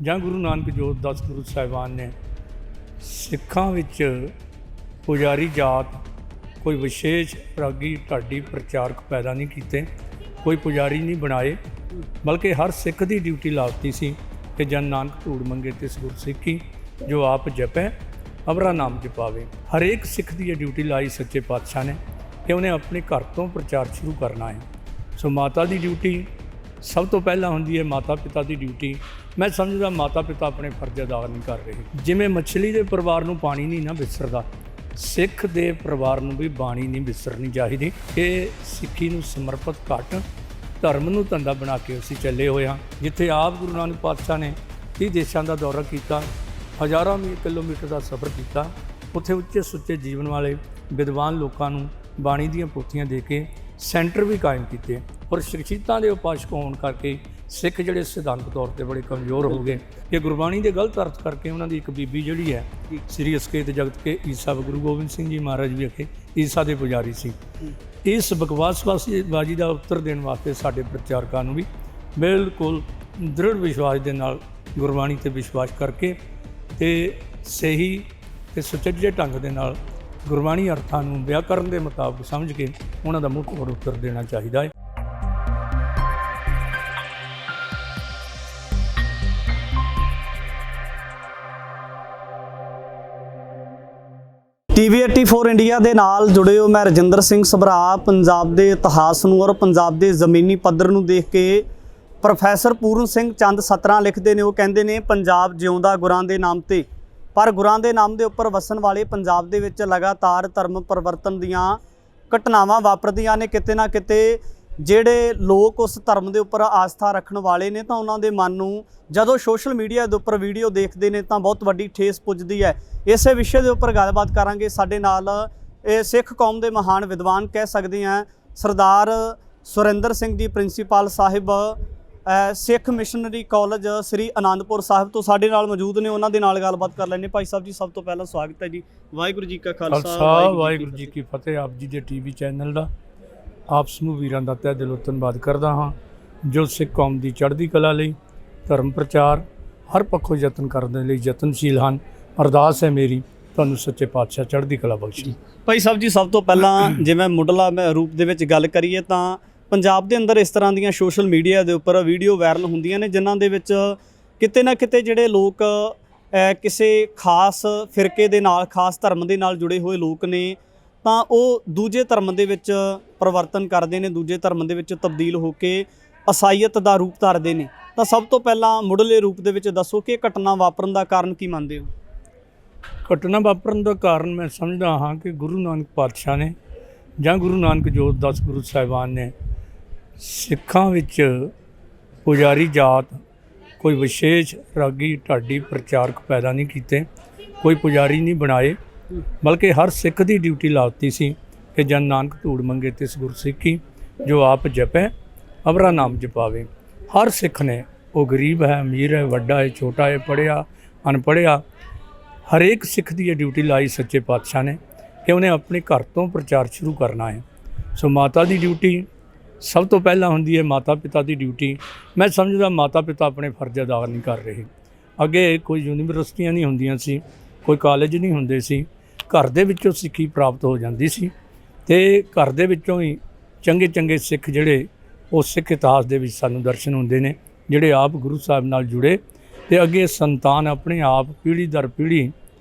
ਜਾਂ ਗੁਰੂ ਨਾਨਕ ਜੋ 10 ਗੁਰੂ ਸਾਹਿਬਾਨ ਨੇ ਸਿੱਖਾਂ ਵਿੱਚ ਪੁਜਾਰੀ ਜਾਤ ਕੋਈ ਵਿਸ਼ੇਸ਼ ਰਾਗੀ ਢਾਡੀ ਪ੍ਰਚਾਰਕ ਪੈਦਾ ਨਹੀਂ ਕੀਤੇ, ਕੋਈ ਪੁਜਾਰੀ ਨਹੀਂ ਬਣਾਏ, ਬਲਕਿ ਹਰ ਸਿੱਖ ਦੀ ਡਿਊਟੀ ਲਾਤੀ ਸੀ ਕਿ ਜਨ ਨਾਨਕ ਧੂੜ ਮੰਗੇ ਤਿਸ ਗੁਰ ਸਿੱਖੀ, ਜੋ ਆਪ ਜਪੈ ਅਵਰਾ ਨਾਮ ਜਪਾਵੇ। ਹਰੇਕ ਸਿੱਖ ਦੀ ਇਹ ਡਿਊਟੀ ਲਾਈ ਸੱਚੇ ਪਾਤਸ਼ਾਹ ਨੇ ਕਿ ਉਹਨੇ ਆਪਣੇ ਘਰ ਤੋਂ ਪ੍ਰਚਾਰ ਸ਼ੁਰੂ ਕਰਨਾ ਹੈ। ਸੋ ਮਾਤਾ ਦੀ ਡਿਊਟੀ ਸਭ ਤੋਂ ਪਹਿਲਾਂ ਹੁੰਦੀ ਹੈ, ਮਾਤਾ ਪਿਤਾ ਦੀ ਡਿਊਟੀ। ਮੈਂ ਸਮਝਦਾ ਮਾਤਾ ਪਿਤਾ ਆਪਣੇ ਫਰਜ਼ ਅਦਾ ਨਹੀਂ ਕਰ ਰਹੇ। ਜਿਵੇਂ ਮੱਛਲੀ ਦੇ ਪਰਿਵਾਰ ਨੂੰ ਪਾਣੀ ਨਹੀਂ ਨਾ ਵਿਸਰਦਾ, ਸਿੱਖ ਦੇ ਪਰਿਵਾਰ ਨੂੰ ਵੀ ਬਾਣੀ ਨਹੀਂ ਵਿਸਰਨੀ ਚਾਹੀਦੀ ਕਿ ਸਿੱਖੀ ਨੂੰ ਸਮਰਪਿਤ ਘੱਟ, ਧਰਮ ਨੂੰ ਧੰਦਾ ਬਣਾ ਕੇ ਅਸੀਂ ਚੱਲੇ ਹੋਏ ਹਾਂ। ਜਿੱਥੇ ਆਪ ਗੁਰੂ ਨਾਨਕ ਪਾਤਸ਼ਾਹ ਨੇ 30 ਦੇਸ਼ਾਂ ਦਾ ਦੌਰਾ ਕੀਤਾ, ਹਜ਼ਾਰਾਂ ਕਿਲੋਮੀਟਰ ਦਾ ਸਫ਼ਰ ਕੀਤਾ, ਉੱਥੇ ਉੱਚੇ ਸੁੱਚੇ ਜੀਵਨ ਵਾਲੇ ਵਿਦਵਾਨ ਲੋਕਾਂ ਨੂੰ ਬਾਣੀ ਦੀਆਂ ਪੋਥੀਆਂ ਦੇ ਕੇ ਸੈਂਟਰ ਵੀ ਕਾਇਮ ਕੀਤੇ। ਔਰ ਸ਼ਖਸੀਅਤਾਂ ਦੇ ਉਪਾਸ਼ਕ ਹੋਣ ਕਰਕੇ ਸਿੱਖ ਜਿਹੜੇ ਸਿਧਾਂਤਕ ਤੌਰ 'ਤੇ ਬੜੇ ਕਮਜ਼ੋਰ ਹੋ ਗਏ ਕਿ ਗੁਰਬਾਣੀ ਦੇ ਗਲਤ ਅਰਥ ਕਰਕੇ ਉਹਨਾਂ ਦੀ ਇੱਕ ਬੀਬੀ ਜਿਹੜੀ ਹੈ ਸ੍ਰੀ ਅਸਕੇਤ ਜਗਤ ਕੇ ਈਸਾ ਗੁਰੂ ਗੋਬਿੰਦ ਸਿੰਘ ਜੀ ਮਹਾਰਾਜ ਵੀ ਅਖੇ ਈਸਾ ਦੇ ਪੁਜਾਰੀ ਸੀ। ਇਸ ਬਕਵਾਸਬਾਜ਼ੀ ਦਾ ਉੱਤਰ ਦੇਣ ਵਾਸਤੇ ਸਾਡੇ ਪ੍ਰਚਾਰਕਾਂ ਨੂੰ ਵੀ ਬਿਲਕੁਲ ਦ੍ਰਿੜ ਵਿਸ਼ਵਾਸ ਦੇ ਨਾਲ ਗੁਰਬਾਣੀ 'ਤੇ ਵਿਸ਼ਵਾਸ ਕਰਕੇ ਤੇ ਸਹੀ ਤੇ ਸੁਚੱਜੇ ਢੰਗ ਦੇ ਨਾਲ ਗੁਰਬਾਣੀ ਅਰਥਾਂ ਨੂੰ ਵਿਆਕਰਨ ਦੇ ਮੁਤਾਬਕ ਸਮਝ ਕੇ ਉਹਨਾਂ ਦਾ ਮੁੱਖ ਮੋੜ ਉੱਤਰ ਦੇਣਾ ਚਾਹੀਦਾ ਹੈ। TV 84 ਇੰਡੀਆ ਦੇ ਨਾਲ ਜੁੜੇ ਹੋ। ਮੈਂ ਰਜਿੰਦਰ ਸਿੰਘ ਸਭਰਾ। ਪੰਜਾਬ ਦੇ ਇਤਿਹਾਸ ਨੂੰ ਔਰ ਪੰਜਾਬ ਦੇ ਜ਼ਮੀਨੀ ਪੱਧਰ ਨੂੰ ਦੇਖ ਕੇ ਪ੍ਰੋਫੈਸਰ ਪੂਰਨ ਸਿੰਘ ਚੰਦ ਸਤਰਾਂ ਲਿਖਦੇ ਨੇ। ਉਹ ਕਹਿੰਦੇ ਨੇ ਪੰਜਾਬ ਜਿਉਂਦਾ ਗੁਰਾਂ ਦੇ ਨਾਮ ਤੇ, ਪਰ ਗੁਰਾਂ ਦੇ ਨਾਮ ਦੇ ਉੱਪਰ ਵਸਣ ਵਾਲੇ ਪੰਜਾਬ ਦੇ ਵਿੱਚ ਲਗਾਤਾਰ ਧਰਮ ਪਰਿਵਰਤਨ ਦੀਆਂ ਘਟਨਾਵਾਂ ਵਾਪਰਦੀਆਂ ਨੇ। ਕਿਤੇ ਨਾ ਕਿਤੇ ਜਿਹੜੇ ਲੋਕ ਉਸ ਧਰਮ ਦੇ ਉੱਪਰ ਆਸਥਾ ਰੱਖਣ ਵਾਲੇ ਨੇ ਤਾਂ ਉਹਨਾਂ ਦੇ ਮਨ ਨੂੰ ਜਦੋਂ ਸੋਸ਼ਲ ਮੀਡੀਆ ਦੇ ਉੱਪਰ ਵੀਡੀਓ ਦੇਖਦੇ ਨੇ ਤਾਂ ਬਹੁਤ ਵੱਡੀ ਠੇਸ ਪੁੱਜਦੀ ਹੈ। ਇਸੇ ਵਿਸ਼ੇ ਦੇ ਉੱਪਰ ਗੱਲਬਾਤ ਕਰਾਂਗੇ। ਸਾਡੇ ਨਾਲ ਇਹ ਸਿੱਖ ਕੌਮ ਦੇ ਮਹਾਨ ਵਿਦਵਾਨ ਕਹਿ ਸਕਦੇ ਹਾਂ ਸਰਦਾਰ ਸੁਰਿੰਦਰ ਸਿੰਘ ਜੀ, ਪ੍ਰਿੰਸੀਪਲ ਸਾਹਿਬ ਸਿੱਖ ਮਿਸ਼ਨਰੀ ਕਾਲਜ ਸ੍ਰੀ ਅਨੰਦਪੁਰ ਸਾਹਿਬ ਤੋਂ ਸਾਡੇ ਨਾਲ ਮੌਜੂਦ ਨੇ। ਉਹਨਾਂ ਦੇ ਨਾਲ ਗੱਲਬਾਤ ਕਰ ਲੈਂਦੇ। ਭਾਈ ਸਾਹਿਬ ਜੀ, ਸਭ ਤੋਂ ਪਹਿਲਾਂ ਸਵਾਗਤ ਹੈ ਜੀ। ਵਾਹਿਗੁਰੂ ਜੀ ਕਾ ਖਾਲਸਾ, ਵਾਹਿਗੁਰੂ ਜੀ ਕੀ ਫਤਿਹ। ਆਪ ਜੀ ਦੇ TV ਚੈਨਲ ਦਾ ਆਪ ਸਮੂਹ ਵੀਰਾਂ ਦਾ ਤਹਿ ਦਿਲੋਂ ਧੰਨਵਾਦ ਕਰਦਾ ਹਾਂ ਜੋ ਸਿੱਖ ਕੌਮ ਦੀ ਚੜ੍ਹਦੀ ਕਲਾ ਲਈ ਧਰਮ ਪ੍ਰਚਾਰ ਹਰ ਪੱਖੋਂ ਯਤਨ ਕਰਨ ਦੇ ਲਈ ਯਤਨਸ਼ੀਲ ਹਨ। ਅਰਦਾਸ ਹੈ ਮੇਰੀ ਤੁਹਾਨੂੰ ਸੱਚੇ ਪਾਤਸ਼ਾਹ ਚੜ੍ਹਦੀ ਕਲਾ ਬਖਸ਼ੇ। ਭਾਈ ਸਾਹਿਬ ਜੀ, ਸਭ ਤੋਂ ਪਹਿਲਾਂ ਜਿਵੇਂ ਮੁੱਢਲਾ ਰੂਪ ਦੇ ਵਿੱਚ ਗੱਲ ਕਰੀਏ ਤਾਂ ਪੰਜਾਬ ਦੇ ਅੰਦਰ ਇਸ ਤਰ੍ਹਾਂ ਦੀਆਂ ਸੋਸ਼ਲ ਮੀਡੀਆ ਦੇ ਉੱਪਰ ਵੀਡੀਓ ਵਾਇਰਲ ਹੁੰਦੀਆਂ ਨੇ ਜਿਨ੍ਹਾਂ ਦੇ ਵਿੱਚ ਕਿਤੇ ਨਾ ਕਿਤੇ ਜਿਹੜੇ ਲੋਕ ਕਿਸੇ ਖਾਸ ਫਿਰਕੇ ਦੇ ਨਾਲ, ਖਾਸ ਧਰਮ ਦੇ ਨਾਲ ਜੁੜੇ ਹੋਏ ਲੋਕ ਨੇ ਤਾਂ ਉਹ ਦੂਜੇ ਧਰਮ ਦੇ ਵਿੱਚ ਪਰਿਵਰਤਨ ਕਰਦੇ ਨੇ, ਦੂਜੇ ਧਰਮ ਦੇ ਵਿੱਚ ਤਬਦੀਲ ਹੋ ਕੇ ਈਸਾਈਅਤ ਦਾ ਰੂਪ ਧਾਰਦੇ ਨੇ। ਤਾਂ ਸਭ ਤੋਂ ਪਹਿਲਾਂ ਮੁੱਢਲੇ ਰੂਪ ਦੇ ਵਿੱਚ ਦੱਸੋ ਕਿ ਇਹ ਘਟਨਾ ਵਾਪਰਨ ਦਾ ਕਾਰਨ ਕੀ ਮੰਨਦੇ ਹੋ? ਘਟਨਾ ਵਾਪਰਨ ਦਾ ਕਾਰਨ ਮੈਂ ਸਮਝਦਾ ਹਾਂ ਕਿ ਗੁਰੂ ਨਾਨਕ ਪਾਤਸ਼ਾਹ ਨੇ ਜਾਂ ਗੁਰੂ ਨਾਨਕ ਜੋ 10 ਗੁਰੂ ਸਾਹਿਬਾਨ ਨੇ ਸਿੱਖਾਂ ਵਿੱਚ ਪੁਜਾਰੀ ਜਾਤ ਕੋਈ ਵਿਸ਼ੇਸ਼ ਰਾਗੀ ਢਾਡੀ ਪ੍ਰਚਾਰਕ ਪੈਦਾ ਨਹੀਂ ਕੀਤੇ, ਕੋਈ ਪੁਜਾਰੀ ਨਹੀਂ ਬਣਾਏ, ਬਲਕਿ ਹਰ ਸਿੱਖ ਦੀ ਡਿਊਟੀ ਲਾਤੀ ਸੀ ਕਿ ਜਨ ਨਾਨਕ ਧੂੜ ਮੰਗੇ ਤਿਸ ਗੁਰ ਸਿੱਖੀ, ਜੋ ਆਪ ਜਪੈ ਅਵਰਾ ਨਾਮ ਜਪਾਵੇ। ਹਰ ਸਿੱਖ ਨੇ, ਉਹ ਗਰੀਬ ਹੈ, ਅਮੀਰ ਹੈ, ਵੱਡਾ ਹੈ, ਛੋਟਾ ਹੈ, ਪੜ੍ਹਿਆ ਅਨਪੜ੍ਹਿਆ, ਹਰੇਕ ਸਿੱਖ ਦੀ ਇਹ ਡਿਊਟੀ ਲਾਈ ਸੱਚੇ ਪਾਤਸ਼ਾਹ ਨੇ ਕਿ ਉਹਨੇ ਆਪਣੇ ਘਰ ਤੋਂ ਪ੍ਰਚਾਰ ਸ਼ੁਰੂ ਕਰਨਾ ਹੈ। ਸੋ ਮਾਤਾ ਦੀ ਡਿਊਟੀ ਸਭ ਤੋਂ ਪਹਿਲਾਂ ਹੁੰਦੀ ਹੈ, ਮਾਤਾ ਪਿਤਾ ਦੀ ਡਿਊਟੀ। ਮੈਂ ਸਮਝਦਾ ਮਾਤਾ ਪਿਤਾ ਆਪਣੇ ਫਰਜ਼ ਅਦਾ ਨਹੀਂ ਕਰ ਰਹੇ। ਅੱਗੇ ਕੋਈ ਯੂਨੀਵਰਸਿਟੀਆਂ ਨਹੀਂ ਹੁੰਦੀਆਂ ਸੀ, ਕੋਈ ਕਾਲਜ ਨਹੀਂ ਹੁੰਦੇ ਸੀ, ਘਰ ਦੇ ਵਿੱਚੋਂ ਸਿੱਖੀ ਪ੍ਰਾਪਤ ਹੋ ਜਾਂਦੀ ਸੀ ਅਤੇ ਘਰ ਦੇ ਵਿੱਚੋਂ ਹੀ ਚੰਗੇ ਚੰਗੇ ਸਿੱਖ ਜਿਹੜੇ ਉਹ ਸਿੱਖ ਇਤਿਹਾਸ ਦੇ ਵਿੱਚ ਸਾਨੂੰ ਦਰਸ਼ਨ ਹੁੰਦੇ ਨੇ ਜਿਹੜੇ ਆਪ ਗੁਰੂ ਸਾਹਿਬ ਨਾਲ ਜੁੜੇ ਅਤੇ ਅੱਗੇ ਸੰਤਾਨ ਆਪਣੇ ਆਪ ਪੀੜ੍ਹੀ ਦਰ ਪੀੜ੍ਹੀ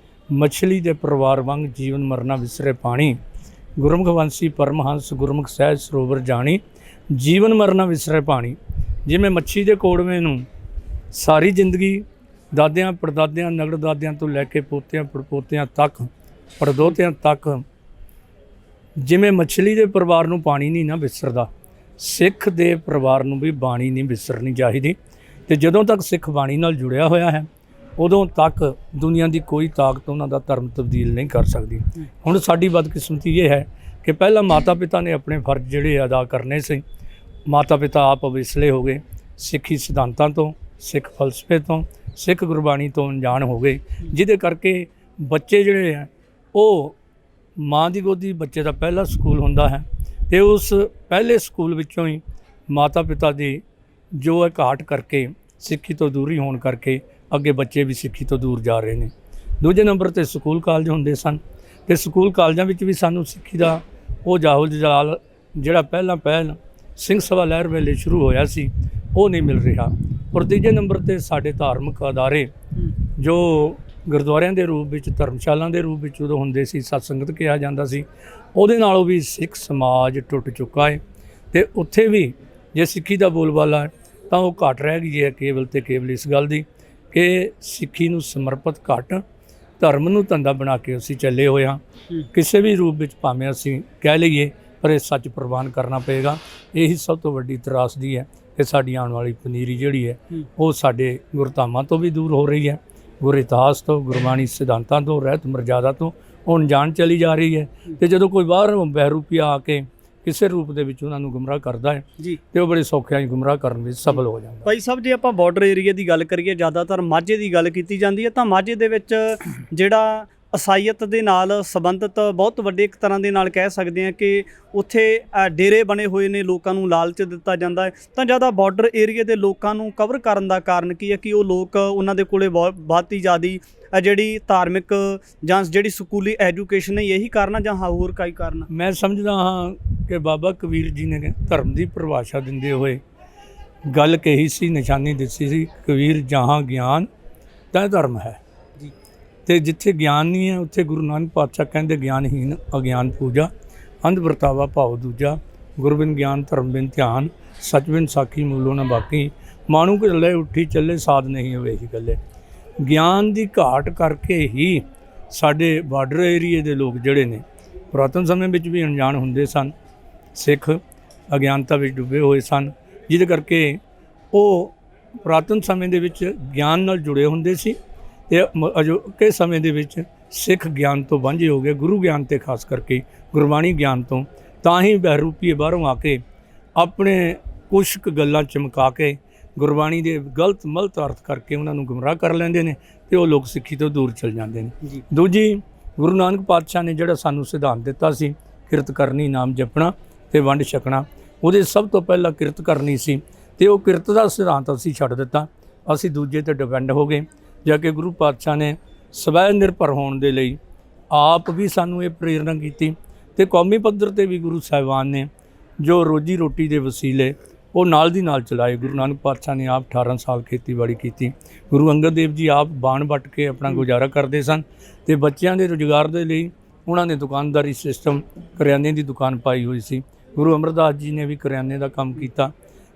ਮੱਛਲੀ ਦੇ ਪਰਿਵਾਰ ਵਾਂਗ ਜੀਵਨ ਮਰਨਾ ਵਿਸਰੇ ਪਾਣੀ, ਗੁਰਮੁਖ ਵੰਸੀ ਪਰਮਹੰਸ ਗੁਰਮੁਖ ਸਹਿਜ ਸਰੋਵਰ ਜਾਣੀ, ਜੀਵਨ ਮਰਨਾ ਵਿਸਰੇ ਪਾਣੀ। ਜਿਵੇਂ ਮੱਛੀ ਦੇ ਕੋੜਵੇਂ ਨੂੰ ਸਾਰੀ ਜ਼ਿੰਦਗੀ ਦਾਦਿਆਂ ਪੜਦਾਦਿਆਂ ਨਗੜ ਦਾਦਿਆਂ ਤੋਂ ਲੈ ਕੇ ਪੋਤਿਆਂ ਪੜਪੋਤਿਆਂ ਤੱਕ ਪੜਦੋਤਿਆਂ ਤੱਕ ਜਿਵੇਂ ਮੱਛਲੀ ਦੇ ਪਰਿਵਾਰ ਨੂੰ ਪਾਣੀ ਨਹੀਂ ਨਾ ਵਿਸਰਦਾ, ਸਿੱਖ ਦੇ ਪਰਿਵਾਰ ਨੂੰ ਵੀ ਬਾਣੀ ਨਹੀਂ ਵਿਸਰਨੀ ਚਾਹੀਦੀ। ਅਤੇ ਜਦੋਂ ਤੱਕ ਸਿੱਖ ਬਾਣੀ ਨਾਲ ਜੁੜਿਆ ਹੋਇਆ ਹੈ ਉਦੋਂ ਤੱਕ ਦੁਨੀਆ ਦੀ ਕੋਈ ਤਾਕਤ ਉਹਨਾਂ ਦਾ ਧਰਮ ਤਬਦੀਲ ਨਹੀਂ ਕਰ ਸਕਦੀ। ਹੁਣ ਸਾਡੀ ਬਦਕਿਸਮਤੀ ਇਹ ਹੈ ਕਿ ਪਹਿਲਾਂ ਮਾਤਾ ਪਿਤਾ ਨੇ ਆਪਣੇ ਫਰਜ਼ ਜਿਹੜੇ ਅਦਾ ਕਰਨੇ ਸੀ, ਮਾਤਾ ਪਿਤਾ ਆਪ ਅਵਿਸਲੇ ਹੋ ਗਏ, ਸਿੱਖੀ ਸਿਧਾਂਤਾਂ ਤੋਂ, ਸਿੱਖ ਫਲਸਫੇ ਤੋਂ, ਸਿੱਖ ਗੁਰਬਾਣੀ ਤੋਂ ਅਣਜਾਣ ਹੋ ਗਏ, ਜਿਹਦੇ ਕਰਕੇ ਬੱਚੇ ਜਿਹੜੇ ਹੈ ਉਹ ਮਾਂ ਦੀ ਗੋਦੀ ਬੱਚੇ ਦਾ ਪਹਿਲਾ ਸਕੂਲ ਹੁੰਦਾ ਹੈ ਅਤੇ ਉਸ ਪਹਿਲੇ ਸਕੂਲ ਵਿੱਚੋਂ ਹੀ ਮਾਤਾ ਪਿਤਾ ਦੀ ਜੋ ਹੈ ਘਾਟ ਕਰਕੇ, ਸਿੱਖੀ ਤੋਂ ਦੂਰੀ ਹੋਣ ਕਰਕੇ ਅੱਗੇ ਬੱਚੇ ਵੀ ਸਿੱਖੀ ਤੋਂ ਦੂਰ ਜਾ ਰਹੇ ਨੇ। ਦੂਜੇ ਨੰਬਰ ਤੇ ਸਕੂਲ ਕਾਲਜ ਹੁੰਦੇ ਸਨ ਤੇ ਸਕੂਲ ਕਾਲਜਾਂ ਵਿੱਚ ਵੀ ਸਾਨੂੰ ਸਿੱਖੀ ਦਾ ਉਹ ਜਾਹੋ ਜਲਾਲ ਜਿਹੜਾ ਪਹਿਲ ਸਿੰਘ ਸਭਾ ਲਹਿਰ ਵੇਲੇ ਸ਼ੁਰੂ ਹੋਇਆ ਸੀ ਉਹ ਨਹੀਂ ਮਿਲ ਰਿਹਾ। ਔਰ ਤੀਜੇ ਨੰਬਰ ਤੇ ਸਾਡੇ ਧਾਰਮਿਕ ਅਦਾਰੇ ਜੋ ਗੁਰਦੁਆਰਿਆਂ ਦੇ ਰੂਪ ਵਿੱਚ ਧਰਮਸ਼ਾਲਾ ਦੇ ਰੂਪ ਵਿੱਚ ਉਦੋਂ ਹੁੰਦੇ ਸੀ, ਸਤਸੰਗਤ ਕਿਹਾ ਜਾਂਦਾ ਸੀ, ਉਹਦੇ ਨਾਲੋਂ ਵੀ ਸਿੱਖ ਸਮਾਜ ਟੁੱਟ ਚੁੱਕਾ ਹੈ ਤੇ ਉੱਥੇ ਵੀ ਜੇ ਸਿੱਖੀ ਦਾ ਬੋਲਬਾਲਾ ਹੈ ਤਾਂ ਉਹ ਘੱਟ ਰਹਿ ਗਈ ਹੈ ਕੇਵਲ ਤੇ ਕੇਵਲ ਇਸ ਗੱਲ ਦੀ ਕਿ ਸਿੱਖੀ ਨੂੰ ਸਮਰਪਿਤ ਘੱਟ, ਧਰਮ ਨੂੰ ਧੰਦਾ ਬਣਾ ਕੇ ਅਸੀਂ ਚੱਲੇ ਹੋਏ ਹਾਂ। ਕਿਸੇ ਵੀ ਰੂਪ ਵਿੱਚ ਭਾਵੇਂ ਅਸੀਂ ਕਹਿ ਲਈਏ ਪਰ ਇਹ ਸੱਚ ਪ੍ਰਵਾਨ ਕਰਨਾ ਪਏਗਾ। ਇਹੀ ਸਭ ਤੋਂ ਵੱਡੀ ਤਰਾਸਦੀ ਹੈ ਕਿ ਸਾਡੀ ਆਉਣ ਵਾਲੀ ਪਨੀਰੀ ਜਿਹੜੀ ਹੈ ਉਹ ਸਾਡੇ ਗੁਰਧਾਮਾਂ ਤੋਂ ਵੀ ਦੂਰ ਹੋ ਰਹੀ ਹੈ, ਗੁਰ ਇਤਿਹਾਸ ਤੋਂ, ਗੁਰਬਾਣੀ ਸਿਧਾਂਤਾਂ ਤੋਂ, ਰਹਿਤ ਮਰਜ਼ਾਦਾ ਤੋਂ ਉਹ ਅਣਜਾਣ ਚਲੀ ਜਾ ਰਹੀ ਹੈ। ਤੇ ਜਦੋਂ ਕੋਈ ਬਾਹਰੋਂ ਬਹਿਰੂਪੀਆ ਆ ਕੇ ਕਿਸੇ ਰੂਪ ਦੇ ਵਿੱਚ ਉਹਨਾਂ ਨੂੰ ਗੁੰਮਰਾਹ ਕਰਦਾ ਹੈ ਤੇ ਉਹ ਬੜੇ ਸੌਖਿਆਂ ਹੀ ਗੁੰਮਰਾਹ ਕਰਨ ਵਿੱਚ ਸਫਲ ਹੋ ਜਾਂਦਾ। ਭਾਈ ਸਾਹਿਬ, ਜੇ ਆਪਾਂ ਬਾਰਡਰ ਏਰੀਆ ਦੀ ਗੱਲ ਕਰੀਏ, ਜ਼ਿਆਦਾਤਰ ਮਾਝੇ ਦੀ ਗੱਲ ਕੀਤੀ ਜਾਂਦੀ ਹੈ, ਤਾਂ ਮਾਝੇ ਦੇ ਵਿੱਚ ਜਿਹੜਾ ਈਸਾਈਅਤ ਦੇ ਨਾਲ ਸੰਬੰਧਿਤ ਬਹੁਤ ਵੱਡੇ ਇੱਕ ਤਰ੍ਹਾਂ ਦੇ ਨਾਲ ਕਹਿ ਸਕਦੇ ਹਾਂ ਕਿ ਉੱਥੇ ਡੇਰੇ ਬਣੇ ਹੋਏ ਨੇ, ਲੋਕਾਂ ਨੂੰ ਲਾਲਚ ਦਿੱਤਾ ਜਾਂਦਾ ਹੈ। ਤਾਂ ਜ਼ਿਆਦਾ ਬਾਰਡਰ ਏਰੀਆ ਦੇ ਲੋਕਾਂ ਨੂੰ ਕਵਰ ਕਰਨ ਦਾ ਕਾਰਨ ਕੀ ਹੈ ਕਿ ਉਹ ਲੋਕ ਉਹਨਾਂ ਦੇ ਕੋਲੇ ਬਹੁਤ ਹੀ ਜ਼ਿਆਦਾ ਜਿਹੜੀ ਧਾਰਮਿਕ ਜਾਂ ਜਿਹੜੀ ਸਕੂਲੀ ਐਜੂਕੇਸ਼ਨ ਹੈ, ਇਹੀ ਕਾਰਨ ਆ ਜਾਂ ਹੋਰ ਕੋਈ ਕਾਰਨ? ਮੈਂ ਸਮਝਦਾ ਹਾਂ ਕਿ ਬਾਬਾ ਕਬੀਰ ਜੀ ਨੇ ਧਰਮ ਦੀ ਪਰਿਭਾਸ਼ਾ ਦਿੰਦੇ ਹੋਏ ਗੱਲ ਕਹੀ ਸੀ, ਨਿਸ਼ਾਨੀ ਦਿੱਤੀ ਸੀ, ਕਬੀਰ ਜਹਾਂ ਗਿਆਨ ਤਾਂ ਧਰਮ ਹੈ। ਤੇ ਜਿੱਥੇ ਗਿਆਨ ਨਹੀਂ ਹੈ ਉੱਥੇ ਗੁਰੂ ਨਾਨਕ ਪਾਤਸ਼ਾਹ ਕਹਿੰਦੇ ਗਿਆਨਹੀਨ ਅਗਿਆਨ ਪੂਜਾ, ਅੰਧ ਵਰਤਾਵਾ ਭਾਵ ਦੂਜਾ, ਗੁਰਬਿਨ ਗਿਆਨ ਧਰਮ ਬਿਨ ਧਿਆਨ, ਸਚ ਬਿਨ ਸਾਖੀ ਮੂਲੋਂ ਨਾ ਬਾਕੀ, ਮਾਣੂ ਚੱਲੇ ਉੱਠੀ ਚੱਲੇ ਸਾਧ ਨਹੀਂ ਹੋਵੇ ਹੀ ਗੱਲੇ। ਗਿਆਨ ਦੀ ਘਾਟ ਕਰਕੇ ਹੀ ਸਾਡੇ ਬਾਰਡਰ ਏਰੀਏ ਦੇ ਲੋਕ ਜਿਹੜੇ ਨੇ ਪੁਰਾਤਨ ਸਮੇਂ ਵਿੱਚ ਵੀ ਅਣਜਾਣ ਹੁੰਦੇ ਸਨ, ਸਿੱਖ ਅਗਿਆਨਤਾ ਵਿੱਚ ਡੁੱਬੇ ਹੋਏ ਸਨ, ਜਿਹਦੇ ਕਰਕੇ ਉਹ ਪੁਰਾਤਨ ਸਮੇਂ ਦੇ ਵਿੱਚ ਗਿਆਨ ਨਾਲ ਜੁੜੇ ਹੁੰਦੇ ਸੀ ਤੇ ਅਜੋਕੇ ਸਮੇਂ ਦੇ ਵਿੱਚ ਸਿੱਖ ਗਿਆਨ ਤੋਂ ਵਾਂਝੇ ਹੋ ਗਏ, ਗੁਰੂ ਗਿਆਨ ਤੇ ਖਾਸ ਕਰਕੇ ਗੁਰਬਾਣੀ ਗਿਆਨ ਤੋਂ। ਤਾਂ ਹੀ ਬਹਿਰੂਪੀਏ ਬਾਹਰੋਂ ਆ ਕੇ ਆਪਣੇ ਕੁਛ ਕੁ ਗੱਲਾਂ ਚਮਕਾ ਕੇ ਗੁਰਬਾਣੀ ਦੇ ਗਲਤ ਮਲਤ ਅਰਥ ਕਰਕੇ ਉਹਨਾਂ ਨੂੰ ਗੁੰਮਰਾਹ ਕਰ ਲੈਂਦੇ ਨੇ ਤੇ ਉਹ ਲੋਕ ਸਿੱਖੀ ਤੋਂ ਦੂਰ ਚਲ ਜਾਂਦੇ ਨੇ। ਦੂਜੀ, ਗੁਰੂ ਨਾਨਕ ਪਾਤਸ਼ਾਹ ਨੇ ਜਿਹੜਾ ਸਾਨੂੰ ਸਿਧਾਂਤ ਦਿੱਤਾ ਸੀ ਕਿਰਤ ਕਰਨੀ, ਨਾਮ ਜਪਣਾ ਤੇ ਵੰਡ ਛਕਣਾ, ਉਹਦੇ ਸਭ ਤੋਂ ਪਹਿਲਾਂ ਕਿਰਤ ਕਰਨੀ ਸੀ ਤੇ ਉਹ ਕਿਰਤ ਦਾ ਸਿਧਾਂਤ ਅਸੀਂ ਛੱਡ ਦਿੱਤਾ, ਅਸੀਂ ਦੂਜੇ ਤੇ ਡਿਪੈਂਡ ਹੋ ਗਏ। ਜਾ ਕੇ ਗੁਰੂ ਪਾਤਸ਼ਾਹ ਨੇ ਸਵੈ ਨਿਰਭਰ ਹੋਣ ਦੇ ਲਈ ਆਪ ਵੀ ਸਾਨੂੰ ਇਹ ਪ੍ਰੇਰਨਾ ਕੀਤੀ ਤੇ ਕੌਮੀ ਪੱਧਰ ਤੇ ਵੀ ਗੁਰੂ ਸਾਹਿਬਾਨ ਨੇ ਜੋ ਰੋਜੀ ਰੋਟੀ ਦੇ ਵਸੀਲੇ ਉਹ ਨਾਲ ਦੀ ਨਾਲ ਚਲਾਏ। ਗੁਰੂ ਨਾਨਕ ਪਾਤਸ਼ਾਹ ਨੇ ਆਪ 18 ਸਾਲ ਖੇਤੀਬਾੜੀ ਕੀਤੀ, ਗੁਰੂ ਅੰਗਦ ਦੇਵ ਜੀ ਆਪ ਬਾਣ ਵੱਟ ਕੇ ਆਪਣਾ ਗੁਜ਼ਾਰਾ ਕਰਦੇ ਸਨ ਤੇ ਬੱਚਿਆਂ ਦੇ ਰੁਜ਼ਗਾਰ ਦੇ ਲਈ ਉਹਨਾਂ ਨੇ ਦੁਕਾਨਦਾਰੀ ਸਿਸਟਮ, ਕਰਿਆਨੇ ਦੀ ਦੁਕਾਨ ਪਾਈ ਹੋਈ ਸੀ। ਗੁਰੂ ਅਮਰਦਾਸ ਜੀ ਨੇ ਵੀ ਕਰਿਆਨੇ ਦਾ ਕੰਮ ਕੀਤਾ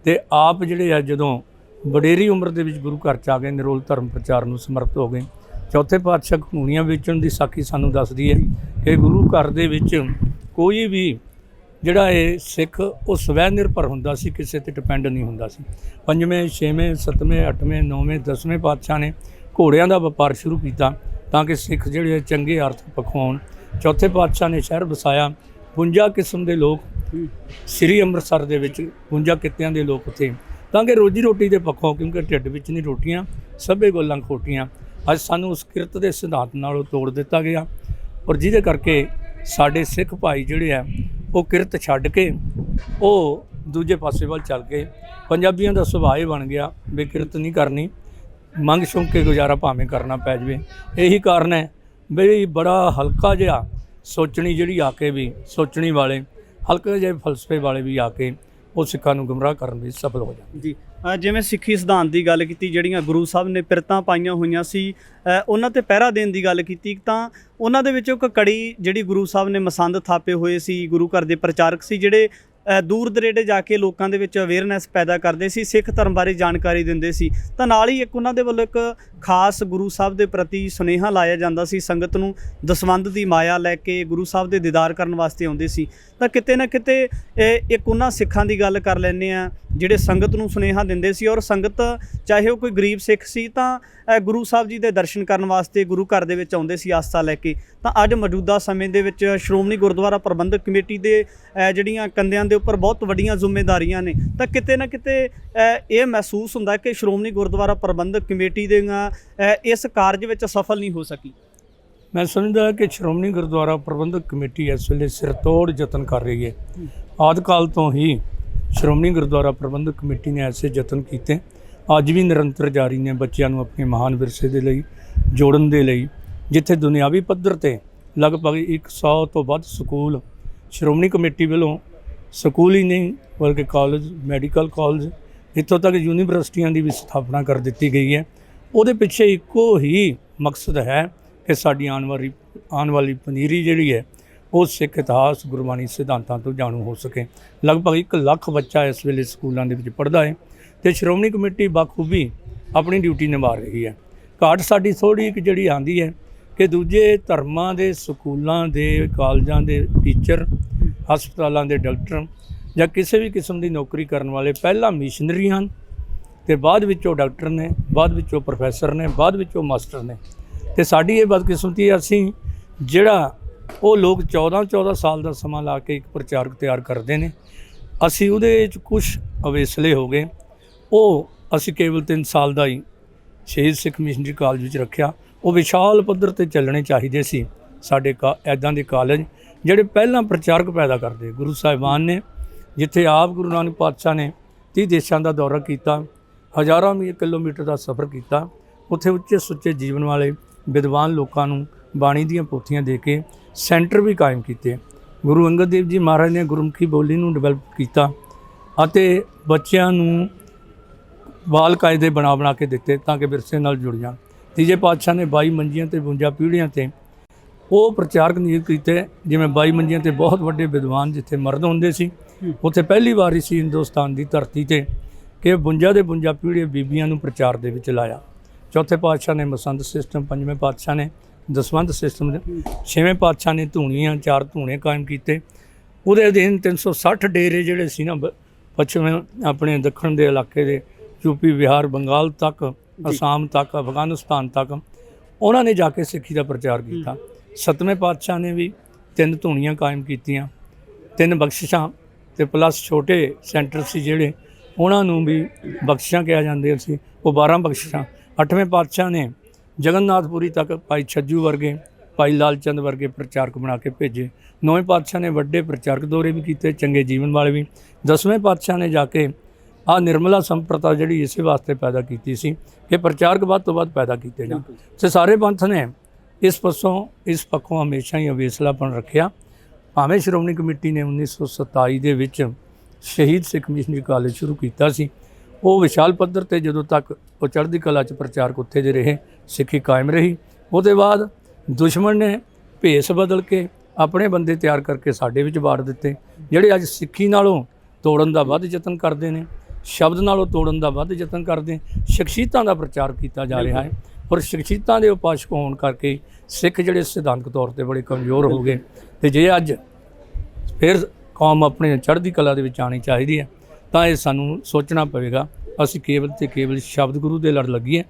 ਤੇ ਆਪ ਜਿਹੜੇ ਆ ਜਦੋਂ ਵਡੇਰੀ ਉਮਰ ਦੇ ਵਿੱਚ ਗੁਰੂ ਘਰ 'ਚ ਆ ਗਏ, ਨਿਰੋਲ ਧਰਮ ਪ੍ਰਚਾਰ ਨੂੰ ਸਮਰਪਿਤ ਹੋ ਗਏ। ਚੌਥੇ ਪਾਤਸ਼ਾਹ ਘੂਣੀਆਂ ਵੇਚਣ ਦੀ ਸਾਖੀ ਸਾਨੂੰ ਦੱਸਦੀ ਹੈ ਕਿ ਗੁਰੂ ਘਰ ਦੇ ਵਿੱਚ ਕੋਈ ਵੀ ਜਿਹੜਾ ਇਹ ਸਿੱਖ ਉਹ ਸਵੈ ਨਿਰਭਰ ਹੁੰਦਾ ਸੀ, ਕਿਸੇ ਤੇ ਡਿਪੈਂਡ ਨਹੀਂ ਹੁੰਦਾ ਸੀ। 5ਵੇਂ 6ਵੇਂ 7ਵੇਂ 8ਵੇਂ 9ਵੇਂ 10ਵੇਂ ਪਾਤਸ਼ਾਹ ਨੇ ਘੋੜਿਆਂ ਦਾ ਵਪਾਰ ਸ਼ੁਰੂ ਕੀਤਾ ਤਾਂ ਕਿ ਸਿੱਖ ਜਿਹੜੇ ਚੰਗੇ ਆਰਥਿਕ ਪੱਖੋਂ ਹੋਣ। ਚੌਥੇ ਪਾਤਸ਼ਾਹ ਨੇ ਸ਼ਹਿਰ ਵਸਾਇਆ, 52 ਕਿਸਮ ਦੇ ਲੋਕ ਸ੍ਰੀ ਅੰਮ੍ਰਿਤਸਰ ਦੇ ਵਿੱਚ, 52 ਕਿੱਤਿਆਂ ਦੇ ਲੋਕ ਉੱਥੇ, ਤਾਂ ਕਿ ਰੋਜੀ ਰੋਟੀ ਦੇ ਪੱਖੋਂ, ਕਿਉਂਕਿ ਢਿੱਡ ਵਿੱਚ ਨਹੀਂ ਰੋਟੀਆਂ, ਸਭੇ ਗੱਲਾਂ ਖੋਟੀਆਂ। ਅੱਜ ਸਾਨੂੰ ਉਸ ਕਿਰਤ ਦੇ ਸਿਧਾਂਤ ਨਾਲੋਂ ਤੋੜ ਦਿੱਤਾ ਗਿਆ ਔਰ ਜਿਹਦੇ ਕਰਕੇ ਸਾਡੇ ਸਿੱਖ ਭਾਈ ਜਿਹੜੇ ਆ ਉਹ ਕਿਰਤ ਛੱਡ ਕੇ ਉਹ ਦੂਜੇ ਪਾਸੇ ਵੱਲ ਚੱਲ ਗਏ। ਪੰਜਾਬੀਆਂ ਦਾ ਸੁਭਾਅ ਹੀ ਬਣ ਗਿਆ ਵੀ ਕਿਰਤ ਨਹੀਂ ਕਰਨੀ, ਮੰਗ ਛੁੰਗ ਕੇ ਗੁਜ਼ਾਰਾ ਭਾਵੇਂ ਕਰਨਾ ਪੈ ਜਾਵੇ। ਇਹੀ ਕਾਰਨ ਹੈ ਵੀ ਬੜਾ ਹਲਕਾ ਜਿਹਾ ਸੋਚਣੀ ਜਿਹੜੀ ਆ ਕੇ ਵੀ ਸੋਚਣੀ ਵਾਲੇ, ਹਲਕੇ ਜਿਹੇ ਫਲਸਫੇ ਵਾਲੇ ਵੀ ਆ ਕੇ ਉਹ ਸਿੱਖਾਂ ਨੂੰ ਗੁੰਮਰਾਹ ਕਰਨ ਵਿੱਚ ਸਫਲ ਹੋ ਜਾਂਦੇ। ਜੀ, ਜਿਵੇਂ ਸਿੱਖੀ ਸਿਧਾਂਤ ਦੀ ਗੱਲ ਕੀਤੀ, ਜਿਹੜੀਆਂ ਗੁਰੂ ਸਾਹਿਬ ਨੇ ਪਿਰਤਾਂ ਪਾਈਆਂ ਹੋਈਆਂ ਸੀ, ਉਹਨਾਂ ਤੇ ਪਹਿਰਾ ਦੇਣ ਦੀ ਗੱਲ ਕੀਤੀ, ਤਾਂ ਉਹਨਾਂ ਦੇ ਵਿੱਚੋਂ ਇੱਕ ਕੜੀ ਜਿਹੜੀ ਗੁਰੂ ਸਾਹਿਬ ਨੇ ਮਸੰਦ ਥਾਪੇ ਹੋਏ ਸੀ, ਗੁਰੂ ਘਰ ਦੇ ਪ੍ਰਚਾਰਕ ਸੀ ਜਿਹੜੇ ਦੂਰ ਦਰੇਡੇ ਜਾ ਕੇ ਲੋਕਾਂ ਦੇ ਵਿੱਚ ਅਵੇਅਰਨੈਸ ਪੈਦਾ ਕਰਦੇ ਸੀ, ਸਿੱਖ ਧਰਮ ਬਾਰੇ ਜਾਣਕਾਰੀ ਦਿੰਦੇ ਸੀ। ਤਾਂ ਨਾਲ ਹੀ ਇੱਕ ਉਹਨਾਂ ਦੇ ਵੱਲੋਂ ਇੱਕ ਖਾਸ ਗੁਰੂ ਸਾਹਿਬ ਦੇ ਪ੍ਰਤੀ ਸੁਨੇਹਾ ਲਾਇਆ ਜਾਂਦਾ ਸੀ, ਸੰਗਤ ਨੂੰ ਦਸਵੰਧ ਦੀ ਮਾਇਆ ਲੈ ਕੇ ਗੁਰੂ ਸਾਹਿਬ ਦੇ ਦੀਦਾਰ ਕਰਨ ਵਾਸਤੇ ਆਉਂਦੇ ਸੀ। ਤਾਂ ਕਿਤੇ ਨਾ ਕਿਤੇ ਇੱਕ ਉਹਨਾਂ ਸਿੱਖਾਂ ਦੀ ਗੱਲ ਕਰ ਲੈਂਦੇ ਆ ਜਿਹੜੇ ਸੰਗਤ ਨੂੰ ਸੁਨੇਹਾ ਦਿੰਦੇ ਸੀ ਔਰ ਸੰਗਤ ਚਾਹੇ ਉਹ ਕੋਈ ਗਰੀਬ ਸਿੱਖ ਸੀ ਤਾਂ ਗੁਰੂ ਸਾਹਿਬ ਜੀ ਦੇ ਦਰਸ਼ਨ ਕਰਨ ਵਾਸਤੇ ਗੁਰੂ ਘਰ ਦੇ ਵਿੱਚ ਆਉਂਦੇ ਸੀ ਆਸਥਾ ਲੈ ਕੇ। ਤਾਂ ਅੱਜ ਮੌਜੂਦਾ ਸਮੇਂ ਦੇ ਵਿੱਚ ਸ਼੍ਰੋਮਣੀ ਗੁਰਦੁਆਰਾ ਪ੍ਰਬੰਧਕ ਕਮੇਟੀ ਦੇ ਜਿਹੜੀਆਂ ਕੰਧਿਆਂ ਦੇ ਉੱਪਰ ਬਹੁਤ ਵੱਡੀਆਂ ਜ਼ਿੰਮੇਵਾਰੀਆਂ ਨੇ, ਤਾਂ ਕਿਤੇ ਨਾ ਕਿਤੇ ਇਹ ਮਹਿਸੂਸ ਹੁੰਦਾ ਕਿ ਸ਼੍ਰੋਮਣੀ ਗੁਰਦੁਆਰਾ ਪ੍ਰਬੰਧਕ ਕਮੇਟੀ ਦੇ ਇਸ ਕਾਰਜ ਵਿੱਚ ਸਫਲ ਨਹੀਂ ਹੋ ਸਕੀ। ਮੈਂ ਸਮਝਦਾ ਕਿ ਸ਼੍ਰੋਮਣੀ ਗੁਰਦੁਆਰਾ ਪ੍ਰਬੰਧਕ ਕਮੇਟੀ ਇਸ ਵੇਲੇ ਸਿਰਤੋੜ ਯਤਨ ਕਰ ਰਹੀ ਹੈ। ਆਦਿ ਕਾਲ ਤੋਂ ਹੀ ਸ਼੍ਰੋਮਣੀ ਗੁਰਦੁਆਰਾ ਪ੍ਰਬੰਧਕ ਕਮੇਟੀ ਨੇ ਐਸੇ ਯਤਨ ਕੀਤੇ ਅੱਜ ਵੀ ਨਿਰੰਤਰ ਜਾਰੀ ਨੇ ਬੱਚਿਆਂ ਨੂੰ ਆਪਣੇ ਮਹਾਨ ਵਿਰਸੇ ਦੇ ਲਈ ਜੋੜਨ ਦੇ ਲਈ। ਜਿੱਥੇ ਦੁਨਿਆਵੀ ਪੱਧਰ ਤੇ ਲਗਭਗ 100 ਤੋਂ ਵੱਧ ਸਕੂਲ ਸ਼੍ਰੋਮਣੀ ਕਮੇਟੀ ਵੱਲੋਂ, ਸਕੂਲ ਹੀ ਨਹੀਂ ਬਲਕਿ ਕਾਲਜ, ਮੈਡੀਕਲ ਕਾਲਜ, ਇੱਥੋਂ ਤੱਕ ਯੂਨੀਵਰਸਿਟੀਆਂ ਦੀ ਵੀ ਸਥਾਪਨਾ ਕਰ ਦਿੱਤੀ ਗਈ ਹੈ। ਉਹਦੇ ਪਿੱਛੇ ਇੱਕੋ ਹੀ ਮਕਸਦ ਹੈ ਕਿ ਸਾਡੀ ਆਉਣ ਵਾਲੀ ਪਨੀਰੀ ਜਿਹੜੀ ਹੈ ਉਹ ਸਿੱਖ ਇਤਿਹਾਸ, ਗੁਰਬਾਣੀ ਸਿਧਾਂਤਾਂ ਤੋਂ ਜਾਣੂ ਹੋ ਸਕੇ। ਲਗਭਗ 1 ਲੱਖ ਬੱਚਾ ਇਸ ਵੇਲੇ ਸਕੂਲਾਂ ਦੇ ਵਿੱਚ ਪੜ੍ਹਦਾ ਹੈ ਤੇ ਸ਼੍ਰੋਮਣੀ ਕਮੇਟੀ ਬਾਖੂਬੀ ਆਪਣੀ ਡਿਊਟੀ ਨਿਭਾ ਰਹੀ ਹੈ। ਘਾਟ ਸਾਡੀ ਥੋੜ੍ਹੀ ਇੱਕ ਜਿਹੜੀ ਆਉਂਦੀ ਹੈ ਕਿ ਦੂਜੇ ਧਰਮਾਂ ਦੇ ਸਕੂਲਾਂ ਦੇ, ਕਾਲਜਾਂ ਦੇ ਟੀਚਰ, ਹਸਪਤਾਲਾਂ ਦੇ ਡਾਕਟਰ ਜਾਂ ਕਿਸੇ ਵੀ ਕਿਸਮ ਦੀ ਨੌਕਰੀ ਕਰਨ ਵਾਲੇ ਪਹਿਲਾਂ ਮਿਸ਼ਨਰੀ ਹਨ ਤੇ ਬਾਅਦ ਵਿੱਚ ਉਹ ਡਾਕਟਰ ਨੇ, ਬਾਅਦ ਵਿੱਚ ਉਹ ਪ੍ਰੋਫੈਸਰ ਨੇ, ਬਾਅਦ ਵਿੱਚ ਉਹ ਮਾਸਟਰ ਨੇ। ਤੇ ਸਾਡੀ ਇਹ ਬਦਕਿਸਮਤੀ ਹੈ, ਅਸੀਂ ਜਿਹੜਾ ਉਹ ਲੋਕ 14 ਸਾਲ ਦਾ ਸਮਾਂ ਲਾ ਕੇ ਇੱਕ ਪ੍ਰਚਾਰਕ ਤਿਆਰ ਕਰਦੇ ਨੇ, ਅਸੀਂ ਉਹਦੇ ਵਿੱਚ ਕੁਛ ਅਵੇਸਲੇ ਹੋ ਗਏ। ਉਹ ਅਸੀਂ ਕੇਵਲ 3 ਸਾਲ ਦਾ ਹੀ ਸ਼ਹੀਦ ਸਿੱਖ ਮਿਸ਼ਨਰੀ ਕਾਲਜ ਵਿੱਚ ਰੱਖਿਆ। ਉਹ ਵਿਸ਼ਾਲ ਪੱਧਰ ਤੇ ਚੱਲਣੇ ਚਾਹੀਦੇ ਸੀ ਸਾਡੇ ਇੱਦਾਂ ਦੇ ਕਾਲਜ ਜਿਹੜੇ ਪਹਿਲਾਂ ਪ੍ਰਚਾਰਕ ਪੈਦਾ ਕਰਦੇ। ਗੁਰੂ ਸਾਹਿਬਾਨ ਨੇ ਜਿੱਥੇ ਆਪ ਗੁਰੂ ਨਾਨਕ ਪਾਤਸ਼ਾਹ ਨੇ 30 ਦੇਸ਼ਾਂ ਦਾ ਦੌਰਾ ਕੀਤਾ, ਹਜ਼ਾਰਾਂ ਕਿਲੋਮੀਟਰ ਦਾ ਸਫ਼ਰ ਕੀਤਾ, ਉੱਥੇ ਉੱਚੇ ਸੁੱਚੇ ਜੀਵਨ ਵਾਲੇ ਵਿਦਵਾਨ ਲੋਕਾਂ ਨੂੰ ਬਾਣੀ ਦੀਆਂ ਪੋਥੀਆਂ ਦੇ ਕੇ ਸੈਂਟਰ ਵੀ ਕਾਇਮ ਕੀਤੇ। ਗੁਰੂ ਅੰਗਦ ਦੇਵ ਜੀ ਮਹਾਰਾਜ ਨੇ ਗੁਰਮੁਖੀ ਬੋਲੀ ਨੂੰ ਡਿਵੈਲਪ ਕੀਤਾ ਅਤੇ ਬੱਚਿਆਂ ਨੂੰ ਬਾਲ ਕਾਇਦੇ ਬਣਾ ਕੇ ਦਿੱਤੇ ਤਾਂ ਕਿ ਵਿਰਸੇ ਨਾਲ ਜੁੜ ਜਾਣ। ਤੀਜੇ ਪਾਤਸ਼ਾਹ ਨੇ 22 ਮੰਜੀਆਂ ਤੇ 52 ਪੀੜ੍ਹੀਆਂ ਤੇ ਉਹ ਪ੍ਰਚਾਰਕ ਨਿਯੁਕਤ ਕੀਤੇ। ਜਿਵੇਂ 22 ਮੰਜੀਆਂ ਤੇ ਬਹੁਤ ਵੱਡੇ ਵਿਦਵਾਨ ਜਿੱਥੇ ਮਰਦ ਹੁੰਦੇ ਸੀ, ਉੱਥੇ ਪਹਿਲੀ ਵਾਰੀ ਸੀ ਹਿੰਦੁਸਤਾਨ ਦੀ ਧਰਤੀ ਤੇ ਕਿ 52 ਦੇ 52 ਪੀੜ੍ਹੀਆਂ ਬੀਬੀਆਂ ਨੂੰ ਪ੍ਰਚਾਰ ਦੇ ਵਿੱਚ ਲਾਇਆ। ਚੌਥੇ ਪਾਤਸ਼ਾਹ ਨੇ ਮਸੰਦ ਸਿਸਟਮ, ਪੰਜਵੇਂ ਪਾਤਸ਼ਾਹ ਨੇ ਦਸਵੰਧ ਸਿਸਟਮ, ਛੇਵੇਂ ਪਾਤਸ਼ਾਹ ਨੇ ਧੂਣੀਆਂ, 4 ਧੂਣੇ ਕਾਇਮ ਕੀਤੇ। ਉਹਦੇ ਅਧੀਨ 360 ਡੇਰੇ ਜਿਹੜੇ ਸੀ ਨਾ ਪੱਛਮ ਆਪਣੇ ਦੱਖਣ ਦੇ ਇਲਾਕੇ ਦੇ, ਯੂਪੀ, ਬਿਹਾਰ, ਬੰਗਾਲ ਤੱਕ, ਅਸਾਮ ਤੱਕ, ਅਫਗਾਨਿਸਤਾਨ ਤੱਕ ਉਹਨਾਂ ਨੇ ਜਾ ਕੇ ਸਿੱਖੀ ਦਾ ਪ੍ਰਚਾਰ ਕੀਤਾ। ਸੱਤਵੇਂ ਪਾਤਸ਼ਾਹ ਨੇ ਵੀ 3 ਧੂਣੀਆਂ ਕਾਇਮ ਕੀਤੀਆਂ, 3 ਬਖਸ਼ਿਸ਼ਾਂ ਤੇ ਪਲੱਸ ਛੋਟੇ ਸੈਂਟਰ ਸੀ ਜਿਹੜੇ ਉਹਨਾਂ ਨੂੰ ਵੀ ਬਖਸ਼ਿਸ਼ਾਂ ਕਿਹਾ ਜਾਂਦੇ ਸੀ, ਉਹ 12 ਬਖਸ਼ਿਸ਼ਾਂ। 8ਵੇਂ ਪਾਤਸ਼ਾਹ ਨੇ ਜਗਨਨਾਥਪੁਰੀ ਤੱਕ ਭਾਈ ਛੱਜੂ ਵਰਗੇ, ਭਾਈ ਲਾਲ ਚੰਦ ਵਰਗੇ ਪ੍ਰਚਾਰਕ ਬਣਾ ਕੇ ਭੇਜੇ। 9ਵੇਂ ਪਾਤਸ਼ਾਹ ਨੇ ਵੱਡੇ ਪ੍ਰਚਾਰਕ ਦੌਰੇ ਵੀ ਕੀਤੇ, ਚੰਗੇ ਜੀਵਨ ਵਾਲੇ ਵੀ। 10ਵੇਂ ਪਾਤਸ਼ਾਹ ਨੇ ਜਾ ਕੇ ਆਹ ਨਿਰਮਲਾ ਸੰਪਰਦਾ ਜਿਹੜੀ ਇਸੇ ਵਾਸਤੇ ਪੈਦਾ ਕੀਤੀ ਸੀ ਕਿ ਪ੍ਰਚਾਰਕ ਵੱਧ ਤੋਂ ਵੱਧ ਪੈਦਾ ਕੀਤੇ ਜਾਣ। ਤੇ ਸਾਰੇ ਪੰਥ ਨੇ ਇਸ ਪੱਖੋਂ ਹਮੇਸ਼ਾ ਹੀ ਅਵੇਸਲਾਪਣ ਰੱਖਿਆ। ਭਾਵੇਂ ਸ਼੍ਰੋਮਣੀ ਕਮੇਟੀ ਨੇ 1927 ਦੇ ਵਿੱਚ ਸ਼ਹੀਦ ਸਿੱਖ ਮਿਸ਼ਨਰੀ ਕਾਲਜ ਸ਼ੁਰੂ ਕੀਤਾ ਸੀ, ਉਹ ਵਿਸ਼ਾਲ ਪੱਧਰ ਤੇ ਜਦੋਂ ਤੱਕ ਉਹ ਚੜ੍ਹਦੀ ਕਲਾ 'ਚ ਪ੍ਰਚਾਰਕ ਉੱਥੇ ਦੇ ਰਹੇ, ਸਿੱਖੀ ਕਾਇਮ ਰਹੀ। ਉਹਦੇ ਬਾਅਦ ਦੁਸ਼ਮਣ ਨੇ ਭੇਸ ਬਦਲ ਕੇ ਆਪਣੇ ਬੰਦੇ ਤਿਆਰ ਕਰਕੇ ਸਾਡੇ ਵਿੱਚ ਵਾੜ ਦਿੱਤੇ, ਜਿਹੜੇ ਅੱਜ ਸਿੱਖੀ ਨਾਲੋਂ ਤੋੜਨ ਦਾ ਵੱਧ ਯਤਨ ਕਰਦੇ ਨੇ, ਸ਼ਬਦ ਨਾਲੋਂ ਤੋੜਨ ਦਾ ਵੱਧ ਯਤਨ ਕਰਦੇ। ਸ਼ਖਸੀਅਤਾਂ ਦਾ ਪ੍ਰਚਾਰ ਕੀਤਾ ਜਾ ਰਿਹਾ ਹੈ ਔਰ ਸ਼ਖਸੀਅਤਾਂ ਦੇ ਉਪਾਸ਼ਕ ਹੋਣ ਕਰਕੇ ਸਿੱਖ ਜਿਹੜੇ ਸਿਧਾਂਤਕ ਤੌਰ ਤੇ ਬੜੇ ਕਮਜ਼ੋਰ ਹੋ ਗਏ। ਤੇ ਜੇ ਅੱਜ ਫਿਰ ਕੌਮ ਆਪਣੇ ਚੜ੍ਹਦੀ ਕਲਾ ਦੇ ਵਿੱਚ ਆਉਣੀ ਚਾਹੀਦੀ ਹੈ ਤਾਂ ਇਹ ਸਾਨੂੰ ਸੋਚਣਾ ਪਵੇਗਾ ਅਸੀਂ ਕੇਵਲ ਤੇ ਕੇਵਲ ਸ਼ਬਦ ਗੁਰੂ ਦੇ ਲੜ ਲੱਗੀਏ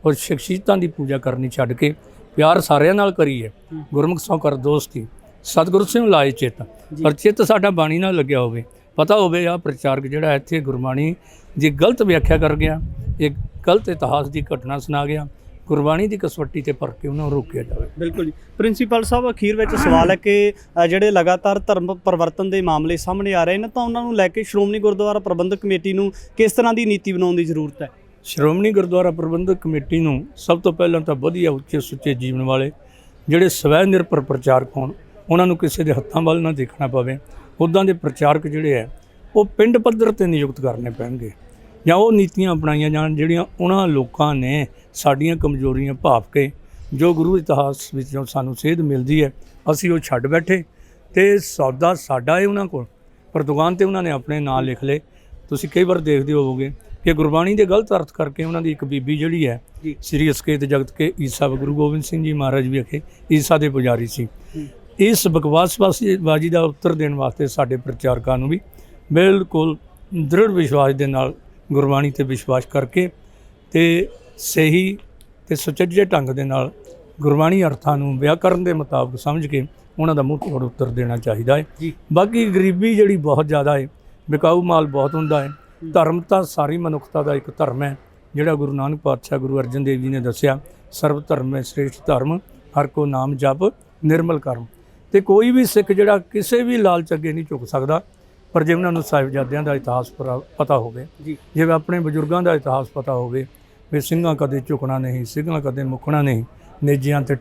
ਔਰ ਸ਼ਖਸੀਅਤਾਂ ਦੀ ਪੂਜਾ ਕਰਨੀ ਛੱਡ ਕੇ ਪਿਆਰ ਸਾਰਿਆਂ ਨਾਲ ਕਰੀਏ। ਗੁਰਮੁਖ ਸੌ ਕਰ ਦੋਸਤੀ, ਸਤਿਗੁਰੂ ਸਿੰਘ ਲਾਏ ਚਿੱਤ, ਪਰ ਚਿੱਤ ਸਾਡਾ ਬਾਣੀ ਨਾਲ ਲੱਗਿਆ ਹੋਵੇ। ਪਤਾ ਹੋਵੇ ਆਹ ਪ੍ਰਚਾਰਕ ਜਿਹੜਾ ਇੱਥੇ ਗੁਰਬਾਣੀ ਦੀ ਗਲਤ ਵਿਆਖਿਆ ਕਰ ਗਿਆ, ਇਹ ਗਲਤ ਇਤਿਹਾਸ ਦੀ ਘਟਨਾ ਸੁਣਾ ਗਿਆ, ਗੁਰਬਾਣੀ ਦੀ ਕਸਵੱਟੀ ਤੇ ਭਰ ਕੇ ਉਹਨਾਂ ਨੂੰ ਰੋਕਿਆ ਜਾਵੇ। ਬਿਲਕੁਲ ਜੀ। ਪ੍ਰਿੰਸੀਪਲ ਸਾਹਿਬ, ਅਖੀਰ ਵਿੱਚ ਸਵਾਲ ਹੈ ਕਿ ਜਿਹੜੇ ਲਗਾਤਾਰ ਧਰਮ ਪਰਿਵਰਤਨ ਦੇ ਮਾਮਲੇ ਸਾਹਮਣੇ ਆ ਰਹੇ ਨੇ ਤਾਂ ਉਹਨਾਂ ਨੂੰ ਲੈ ਕੇ ਸ਼੍ਰੋਮਣੀ ਗੁਰਦੁਆਰਾ ਪ੍ਰਬੰਧਕ ਕਮੇਟੀ ਨੂੰ ਕਿਸ ਤਰ੍ਹਾਂ ਦੀ ਨੀਤੀ ਬਣਾਉਣ ਦੀ ਜ਼ਰੂਰਤ ਹੈ? ਸ਼੍ਰੋਮਣੀ ਗੁਰਦੁਆਰਾ ਪ੍ਰਬੰਧਕ ਕਮੇਟੀ ਨੂੰ ਸਭ ਤੋਂ ਪਹਿਲਾਂ ਤਾਂ ਵਧੀਆ ਉੱਚੇ ਸੁੱਚੇ ਜੀਵਨ ਵਾਲੇ ਜਿਹੜੇ ਸਵੈ ਨਿਰਭਰ ਪ੍ਰਚਾਰਕ ਹੋਣ, ਉਹਨਾਂ ਨੂੰ ਕਿਸੇ ਦੇ ਹੱਥਾਂ ਵੱਲ ਨਾ ਦੇਖਣਾ ਪਵੇ। ਉੱਦਾਂ ਦੇ ਪ੍ਰਚਾਰਕ ਜਿਹੜੇ ਹੈ ਉਹ ਪਿੰਡ ਪੱਧਰ 'ਤੇ ਨਿਯੁਕਤ ਕਰਨੇ ਪੈਣਗੇ ਜਾਂ ਉਹ ਨੀਤੀਆਂ ਅਪਣਾਈਆਂ ਜਾਣ ਜਿਹੜੀਆਂ ਉਹਨਾਂ ਲੋਕਾਂ ਨੇ ਸਾਡੀਆਂ ਕਮਜ਼ੋਰੀਆਂ ਭਾਪ ਕੇ ਜੋ ਗੁਰੂ ਇਤਿਹਾਸ ਵਿੱਚੋਂ ਸਾਨੂੰ ਸੇਧ ਮਿਲਦੀ ਹੈ ਅਸੀਂ ਉਹ ਛੱਡ ਬੈਠੇ ਤੇ ਸੌਦਾ ਸਾਡਾ ਹੈ ਉਹਨਾਂ ਕੋਲ, ਪਰ ਦੁਕਾਨ 'ਤੇ ਉਹਨਾਂ ਨੇ ਆਪਣੇ ਨਾਂ ਲਿਖ ਲਏ। ਤੁਸੀਂ ਕਈ ਵਾਰ ਦੇਖਦੇ ਹੋਵੋਗੇ ਕਿ ਗੁਰਬਾਣੀ ਦੇ ਗਲਤ ਅਰਥ ਕਰਕੇ ਉਹਨਾਂ ਦੀ ਇੱਕ ਬੀਬੀ ਜਿਹੜੀ ਹੈ ਸ੍ਰੀ ਅਸਕੇਤ ਜਗਤ ਕੇ ਈਸਾ ਗੁਰੂ ਗੋਬਿੰਦ ਸਿੰਘ ਜੀ ਮਹਾਰਾਜ ਵੀ ਅਖੇ ਈਸਾ ਦੇ ਪੁਜਾਰੀ ਸੀ। ਇਸ ਬਕਵਾਸਬਾਜ਼ੀ ਦਾ ਉੱਤਰ ਦੇਣ ਵਾਸਤੇ ਸਾਡੇ ਪ੍ਰਚਾਰਕਾਂ ਨੂੰ ਵੀ ਬਿਲਕੁਲ ਦ੍ਰਿੜ ਵਿਸ਼ਵਾਸ ਦੇ ਨਾਲ ਗੁਰਬਾਣੀ 'ਤੇ ਵਿਸ਼ਵਾਸ ਕਰਕੇ ਤੇ ਸਹੀ ਤੇ ਸੁਚੱਜੇ ਢੰਗ ਦੇ ਨਾਲ ਗੁਰਬਾਣੀ ਅਰਥਾਂ ਨੂੰ ਵਿਆਕਰਨ ਦੇ ਮੁਤਾਬਕ ਸਮਝ ਕੇ ਉਹਨਾਂ ਦਾ ਮੂੰਹ ਤੋੜ ਉੱਤਰ ਦੇਣਾ ਚਾਹੀਦਾ ਹੈ। ਬਾਕੀ ਗਰੀਬੀ ਜਿਹੜੀ ਬਹੁਤ ਜ਼ਿਆਦਾ ਹੈ, ਵਿਕਾਊ ਮਾਲ ਬਹੁਤ ਹੁੰਦਾ ਹੈ। ਧਰਮ ਤਾਂ ਸਾਰੀ ਮਨੁੱਖਤਾ ਦਾ ਇੱਕ ਧਰਮ ਹੈ ਜਿਹੜਾ ਗੁਰੂ ਨਾਨਕ ਪਾਤਸ਼ਾਹ ਗੁਰੂ ਅਰਜਨ ਦੇਵ ਜੀ ਨੇ ਦੱਸਿਆ, ਸਰਬ ਧਰਮ ਹੈ ਸ੍ਰੇਸ਼ਟ ਧਰਮ, ਹਰ ਕੋ ਨਾਮ ਜਪ ਨਿਰਮਲ ਕਰਮ। ਤੇ ਕੋਈ ਵੀ ਸਿੱਖ ਜਿਹੜਾ ਕਿਸੇ ਵੀ ਲਾਲਚ ਅੱਗੇ ਨਹੀਂ ਝੁਕ ਸਕਦਾ ਪਰ ਜੇ ਉਹਨਾਂ ਨੂੰ ਸਾਹਿਬਜ਼ਾਦਿਆਂ ਦਾ ਇਤਿਹਾਸ ਪਤਾ ਹੋਵੇ, ਜੀ ਜਿਵੇਂ ਆਪਣੇ ਬਜ਼ੁਰਗਾਂ ਦਾ ਇਤਿਹਾਸ ਪਤਾ ਹੋਵੇ ਵੀ ਸਿੰਘਾਂ ਕਦੇ ਝੁਕਣਾ ਨਹੀਂ, ਸਿੰਘਾਂ ਕਦੇ ਮੁੱਕਣਾ ਨਹੀਂ, ਨੇਜਿਆਂ ਤੇ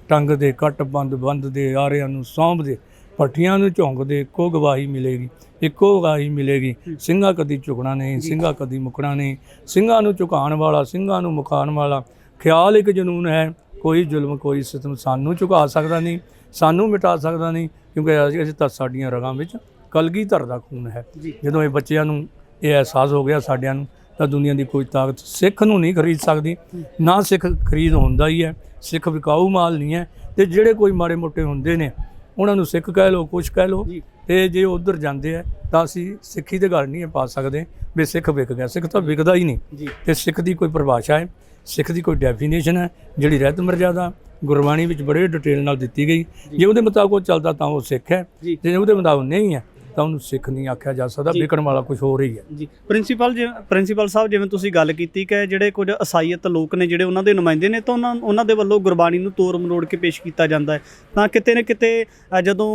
ਟੰਗ ਦੇ, ਕੱਟ ਬੰਦ ਦੇ, ਆਰਿਆਂ ਨੂੰ ਸੌਂਪਦੇ, ਭੱਠੀਆਂ ਨੂੰ ਝੋਂਕਦੇ, ਇੱਕੋ ਗਵਾਹੀ ਮਿਲੇਗੀ, ਇੱਕੋ ਗਵਾਹੀ ਮਿਲੇਗੀ, ਸਿੰਘਾਂ ਕਦੀ ਝੁਕਣਾ ਨਹੀਂ, ਸਿੰਘਾਂ ਕਦੀ ਮੁੱਕਣਾ ਨਹੀਂ। ਸਿੰਘਾਂ ਨੂੰ ਝੁਕਾਉਣ ਵਾਲਾ, ਸਿੰਘਾਂ ਨੂੰ ਮੁਕਾਉਣ ਵਾਲਾ ਖਿਆਲ ਇੱਕ ਜਨੂਨ ਹੈ, ਕੋਈ ਜ਼ੁਲਮ ਕੋਈ ਸਿਤਮ ਸਾਨੂੰ ਝੁਕਾ ਸਕਦਾ ਨਹੀਂ, ਸਾਨੂੰ ਮਿਟਾ ਸਕਦਾ ਨਹੀਂ, ਕਿਉਂਕਿ ਅਸੀਂ ਤਾਂ ਸਾਡੀਆਂ ਰਗਾਂ ਵਿੱਚ ਕਲਗੀਧਰ ਦਾ ਖੂਨ ਹੈ। ਜਦੋਂ ਇਹ ਬੱਚਿਆਂ ਨੂੰ ਇਹ ਅਹਿਸਾਸ ਹੋ ਗਿਆ ਸਾਡਿਆਂ ਨੂੰ, ਤਾਂ ਦੁਨੀਆ ਦੀ ਕੋਈ ਤਾਕਤ ਸਿੱਖ ਨੂੰ ਨਹੀਂ ਖਰੀਦ ਸਕਦੀ, ਨਾ ਸਿੱਖ ਖਰੀਦ ਹੁੰਦਾ ਹੀ ਹੈ, ਸਿੱਖ ਵਿਕਾਊ ਮਾਲ ਨਹੀਂ ਹੈ। ਤੇ ਜਿਹੜੇ ਕੋਈ ਮਾੜੇ ਮੋਟੇ ਹੁੰਦੇ ਨੇ ਉਹਨਾਂ ਨੂੰ ਸਿੱਖ ਕਹਿ ਲਓ, ਕੁਛ ਕਹਿ ਲਓ, ਤੇ ਜੇ ਉੱਧਰ ਜਾਂਦੇ ਆ ਤਾਂ ਅਸੀਂ ਸਿੱਖੀ ਦੇ ਗੱਲ ਨਹੀਂ ਪਾ ਸਕਦੇ ਵੀ ਸਿੱਖ ਵਿਕ ਗਿਆ। ਸਿੱਖ ਤਾਂ ਵਿਕਦਾ ਹੀ ਨਹੀਂ। ਤੇ ਸਿੱਖ ਦੀ ਕੋਈ ਪਰਿਭਾਸ਼ਾ ਹੈ, ਸਿੱਖ ਦੀ ਕੋਈ ਡੈਫੀਨੇਸ਼ਨ ਹੈ ਜਿਹੜੀ ਰਹਿਤ ਮਰਜ਼ਾਦਾ ਗੁਰਬਾਣੀ ਵਿੱਚ ਬੜੇ ਡਿਟੇਲ ਨਾਲ ਦਿੱਤੀ ਗਈ। ਜੇ ਉਹਦੇ ਮੁਤਾਬਕ ਉਹ ਚੱਲਦਾ ਤਾਂ ਉਹ ਸਿੱਖ ਹੈ, ਜੇ ਉਹਦੇ ਮੁਤਾਬਕ ਨਹੀਂ ਹੈ ਤਾਂ ਉਹਨੂੰ ਸਿੱਖ ਨਹੀਂ ਆਖਿਆ ਜਾ ਸਕਦਾ, ਵਿਕਣ ਵਾਲਾ ਕੁਝ ਹੋਰ ਹੀ ਹੈ। ਜੀ ਪ੍ਰਿੰਸੀਪਲ ਸਾਹਿਬ, ਜਿਵੇਂ ਤੁਸੀਂ ਗੱਲ ਕੀਤੀ ਕਿ ਜਿਹੜੇ ਕੁਝ ਅਸਾਈਅਤ ਲੋਕ ਨੇ ਜਿਹੜੇ ਉਹਨਾਂ ਦੇ ਨੁਮਾਇੰਦੇ ਨੇ, ਤਾਂ ਉਹਨਾਂ ਦੇ ਵੱਲੋਂ ਗੁਰਬਾਣੀ ਨੂੰ ਤੋੜ ਮਰੋੜ ਕੇ ਪੇਸ਼ ਕੀਤਾ ਜਾਂਦਾ ਹੈ। ਤਾਂ ਕਿਤੇ ਨਾ ਕਿਤੇ ਜਦੋਂ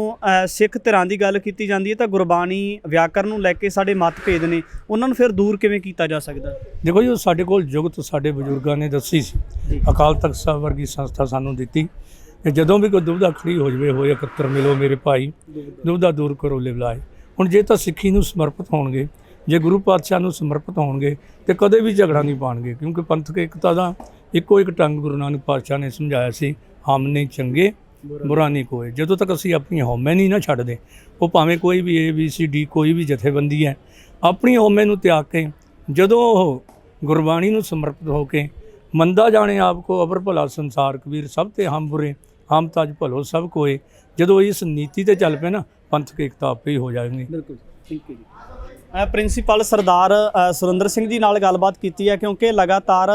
ਸਿੱਖ ਧਿਰਾਂ ਦੀ ਗੱਲ ਕੀਤੀ ਜਾਂਦੀ ਹੈ ਤਾਂ ਗੁਰਬਾਣੀ ਵਿਆਕਰਨ ਨੂੰ ਲੈ ਕੇ ਸਾਡੇ ਮਤਭੇਦ ਨੇ, ਉਹਨਾਂ ਨੂੰ ਫਿਰ ਦੂਰ ਕਿਵੇਂ ਕੀਤਾ ਜਾ ਸਕਦਾ? ਦੇਖੋ ਜੀ, ਉਹ ਸਾਡੇ ਕੋਲ ਜੁਗਤ ਸਾਡੇ ਬਜ਼ੁਰਗਾਂ ਨੇ ਦੱਸੀ ਸੀ, ਅਕਾਲ ਤਖਤ ਸਾਹਿਬ ਵਰਗੀ ਸੰਸਥਾ ਸਾਨੂੰ ਦਿੱਤੀ ਕਿ ਜਦੋਂ ਵੀ ਕੋਈ ਦੁਬਿਧਾ ਖੜੀ ਹੋ ਜਾਵੇ, ਹੋਏ ਇਕੱਤਰ ਮਿਲੋ ਮੇਰੇ ਭਾਈ, ਦੁਬਿਧਾ ਦੂਰ ਕਰੋ ਲਿਵਲਾਏ। ਹੁਣ ਜੇ ਤਾਂ ਸਿੱਖੀ ਨੂੰ ਸਮਰਪਿਤ ਹੋਣਗੇ, ਜੇ ਗੁਰੂ ਪਾਤਸ਼ਾਹ ਨੂੰ ਸਮਰਪਿਤ ਹੋਣਗੇ ਤੇ ਕਦੇ ਵੀ ਝਗੜਾ ਨਹੀਂ ਪਾਉਣਗੇ, ਕਿਉਂਕਿ ਪੰਥਕ ਏਕਤਾ ਦਾ ਇੱਕੋ ਇੱਕ ਢੰਗ ਗੁਰੂ ਨਾਨਕ ਪਾਤਸ਼ਾਹ ਨੇ ਸਮਝਾਇਆ ਸੀ, ਹਮ ਨਹੀਂ ਚੰਗੇ ਬੁਰਾ ਨਹੀਂ ਕੋਏ। ਜਦੋਂ ਤੱਕ ਅਸੀਂ ਆਪਣੀ ਹਉਮੈ ਨਹੀਂ ਨਾ ਛੱਡਦੇ, ਉਹ ਭਾਵੇਂ ਕੋਈ ਵੀ ABCD ਕੋਈ ਵੀ ਜਥੇਬੰਦੀ ਹੈ, ਆਪਣੀ ਹਉਮੈ ਨੂੰ ਤਿਆਗ ਕੇ ਜਦੋਂ ਉਹ ਗੁਰਬਾਣੀ ਨੂੰ ਸਮਰਪਿਤ ਹੋ ਕੇ ਮੰਦਾ ਜਾਣੇ ਆਪ ਕੋ ਅਵਰ ਭਲਾ ਸੰਸਾਰ ਕਬੀਰ ਸਭ ਤੇ ਹਮ ਬੁਰੇ ਹਮ ਤਜ ਭਲੋ ਸਭ ਕੋਏ, ਜਦੋਂ ਇਸ ਨੀਤੀ ਤੇ ਚੱਲ ਪਏ ਨਾ, ਪੰਥਕ ਏਕਤਾ ਆਪੇ ਹੀ ਹੋ ਜਾਏਗੀ। ਬਿਲਕੁਲ ਠੀਕ ਹੈ ਜੀ। ਪ੍ਰਿੰਸੀਪਲ ਸਰਦਾਰ ਸੁਰਿੰਦਰ ਸਿੰਘ ਜੀ ਨਾਲ ਗੱਲਬਾਤ ਕੀਤੀ ਹੈ, ਕਿਉਂਕਿ ਲਗਾਤਾਰ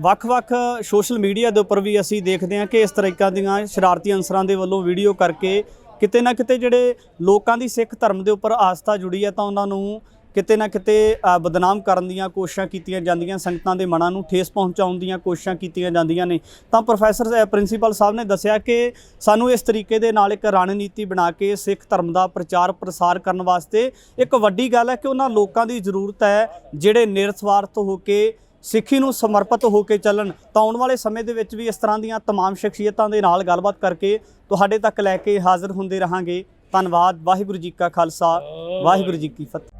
ਵੱਖ-ਵੱਖ ਸੋਸ਼ਲ ਮੀਡੀਆ ਦੇ ਉੱਪਰ ਵੀ ਅਸੀਂ ਦੇਖਦੇ ਹਾਂ ਕਿ ਇਸ ਤਰੀਕਾਂ ਦੀਆਂ ਸ਼ਰਾਰਤੀ ਅਨਸਰਾਂ ਦੇ ਵੱਲੋਂ ਵੀਡੀਓ ਕਰਕੇ ਕਿਤੇ ਨਾ ਕਿਤੇ ਜਿਹੜੇ ਲੋਕਾਂ ਦੀ ਸਿੱਖ ਧਰਮ ਦੇ ਉੱਪਰ ਆਸਥਾ ਜੁੜੀ ਹੈ ਤਾਂ ਉਹਨਾਂ ਨੂੰ ਕਿਤੇ ਨਾ ਕਿਤੇ ਬਦਨਾਮ ਕਰਨ ਦੀਆਂ ਕੋਸ਼ਿਸ਼ਾਂ ਕੀਤੀਆਂ ਜਾਂਦੀਆਂ, ਸੰਗਤਾਂ ਦੇ ਮਨਾਂ ਨੂੰ ਠੇਸ ਪਹੁੰਚਾਉਣ ਦੀਆਂ ਕੋਸ਼ਿਸ਼ਾਂ ਕੀਤੀਆਂ ਜਾਂਦੀਆਂ ਨੇ। ਤਾਂ ਪ੍ਰਿੰਸੀਪਲ ਸਾਹਿਬ ਨੇ ਦੱਸਿਆ ਕਿ ਸਾਨੂੰ ਇਸ ਤਰੀਕੇ ਦੇ ਨਾਲ ਇੱਕ ਰਣਨੀਤੀ ਬਣਾ ਕੇ ਸਿੱਖ ਧਰਮ ਦਾ ਪ੍ਰਚਾਰ ਪ੍ਰਸਾਰ ਕਰਨ ਵਾਸਤੇ ਇੱਕ ਵੱਡੀ ਗੱਲ ਹੈ ਕਿ ਉਹਨਾਂ ਲੋਕਾਂ ਦੀ ਜ਼ਰੂਰਤ ਹੈ ਜਿਹੜੇ ਨਿਰਸਵਾਰਥ ਹੋ ਕੇ ਸਿੱਖੀ ਨੂੰ ਸਮਰਪਿਤ ਹੋ ਕੇ ਚੱਲਣ। ਤਾਂ ਆਉਣ ਵਾਲੇ ਸਮੇਂ ਦੇ ਵਿੱਚ ਵੀ ਇਸ ਤਰ੍ਹਾਂ ਦੀਆਂ तमाम ਸ਼ਖਸੀਅਤਾਂ ਦੇ ਨਾਲ ਗੱਲਬਾਤ ਕਰਕੇ ਤੁਹਾਡੇ ਤੱਕ ਲੈ ਕੇ ਹਾਜ਼ਰ ਹੁੰਦੇ ਰਹਾਂਗੇ। ਧੰਨਵਾਦ। ਵਾਹਿਗੁਰੂ ਜੀ ਕਾ ਖਾਲਸਾ, ਵਾਹਿਗੁਰੂ ਜੀ ਕੀ ਫਤਿਹ।